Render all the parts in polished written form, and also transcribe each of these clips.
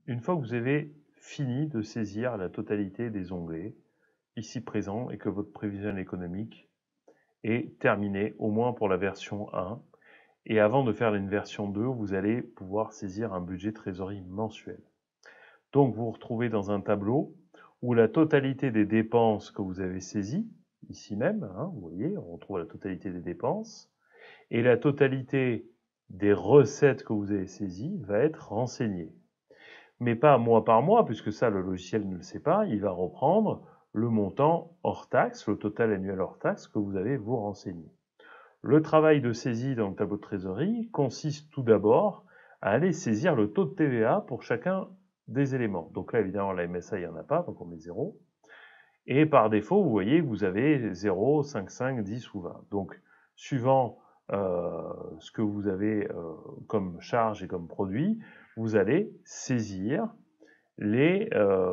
Une fois que vous avez fini de saisir la totalité des onglets ici présents et que votre prévisionnel économique est terminé, au moins pour la version 1, et avant de faire une version 2, vous allez pouvoir saisir un budget trésorerie mensuel. Donc vous vous retrouvez dans un tableau où la totalité des dépenses que vous avez saisies, ici même, vous voyez, on retrouve la totalité des dépenses, et la totalité des recettes que vous avez saisies va être renseignée. Mais pas mois par mois, puisque ça, le logiciel ne le sait pas, il va reprendre le montant hors taxe, le total annuel hors taxe que vous avez vous renseigné. Le travail de saisie dans le tableau de trésorerie consiste tout d'abord à aller saisir le taux de TVA pour chacun des éléments. Donc là, évidemment, la MSA, il n'y en a pas, donc on met 0. Et par défaut, vous voyez que vous avez 0, 5, 5, 10 ou 20. Donc, suivant ce que vous avez comme charge et comme produit, vous allez saisir les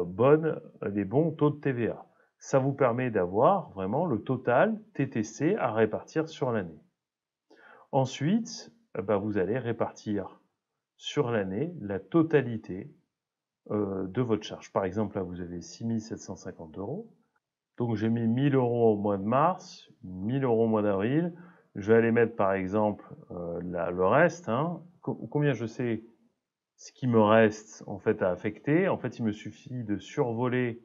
bons taux de TVA. Ça vous permet d'avoir vraiment le total TTC à répartir sur l'année. Ensuite, vous allez répartir sur l'année la totalité de votre charge. Par exemple, là, vous avez 6 750 €. Donc, j'ai mis 1 000 € au mois de mars, 1 000 € au mois d'avril. Je vais aller mettre, par exemple, le reste. Combien je sais ce qui me reste en fait à affecter. En fait, il me suffit de survoler,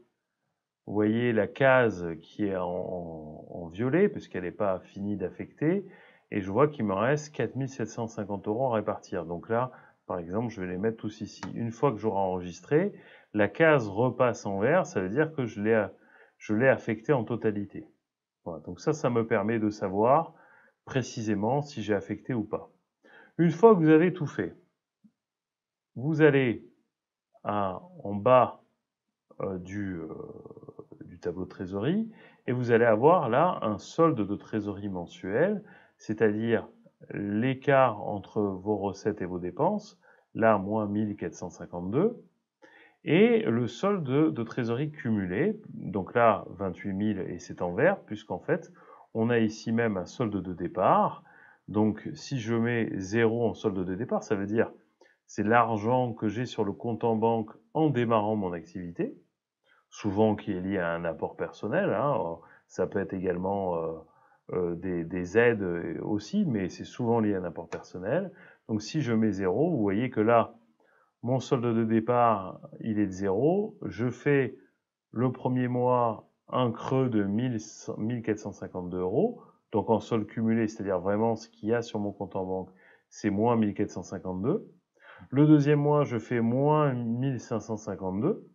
vous voyez, la case qui est en violet, puisqu'elle n'est pas finie d'affecter, et je vois qu'il me reste 4 750 € à répartir. Donc là, par exemple, je vais les mettre tous ici. Une fois que j'aurai enregistré, la case repasse en vert, ça veut dire que je l'ai affecté en totalité. Voilà, donc ça me permet de savoir précisément si j'ai affecté ou pas. Une fois que vous avez tout fait, vous allez en bas du tableau de trésorerie et vous allez avoir là un solde de trésorerie mensuel, c'est-à-dire l'écart entre vos recettes et vos dépenses, là moins 1452, et le solde de trésorerie cumulé, donc là 28 000 et c'est en vert, puisqu'en fait on a ici même un solde de départ. Donc si je mets 0 en solde de départ, ça veut dire c'est l'argent que j'ai sur le compte en banque en démarrant mon activité, souvent qui est lié à un apport personnel. Ça peut être également des aides aussi, mais c'est souvent lié à un apport personnel. Donc si je mets 0, vous voyez que là, mon solde de départ, il est de 0. Je fais le premier mois un creux de 1 452 €. Donc en solde cumulé, c'est-à-dire vraiment ce qu'il y a sur mon compte en banque, c'est moins 1452. Le deuxième mois, je fais moins 1552.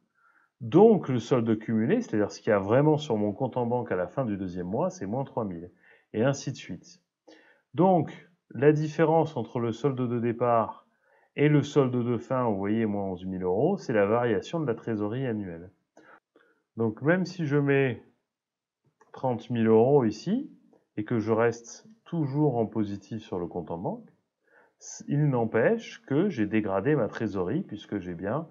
Donc le solde cumulé, c'est-à-dire ce qu'il y a vraiment sur mon compte en banque à la fin du deuxième mois, c'est moins 3000. Et ainsi de suite. Donc la différence entre le solde de départ et le solde de fin, vous voyez, moins 11 000 €, c'est la variation de la trésorerie annuelle. Donc même si je mets 30 000 € ici, et que je reste toujours en positif sur le compte en banque, il n'empêche que j'ai dégradé ma trésorerie, puisque j'ai bien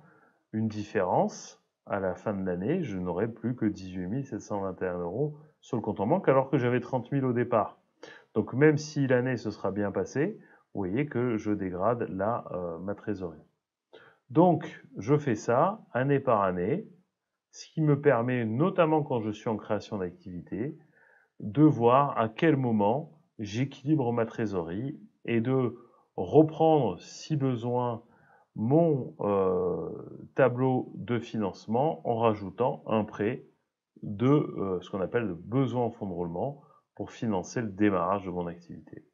une différence à la fin de l'année, je n'aurai plus que 18 721 € sur le compte en banque, alors que j'avais 30 000 au départ. Donc même si l'année se sera bien passée, vous voyez que je dégrade là ma trésorerie. Donc je fais ça année par année, ce qui me permet, notamment quand je suis en création d'activité, de voir à quel moment j'équilibre ma trésorerie et de reprendre, si besoin, mon tableau de financement en rajoutant un prêt de ce qu'on appelle le besoin en fonds de roulement pour financer le démarrage de mon activité.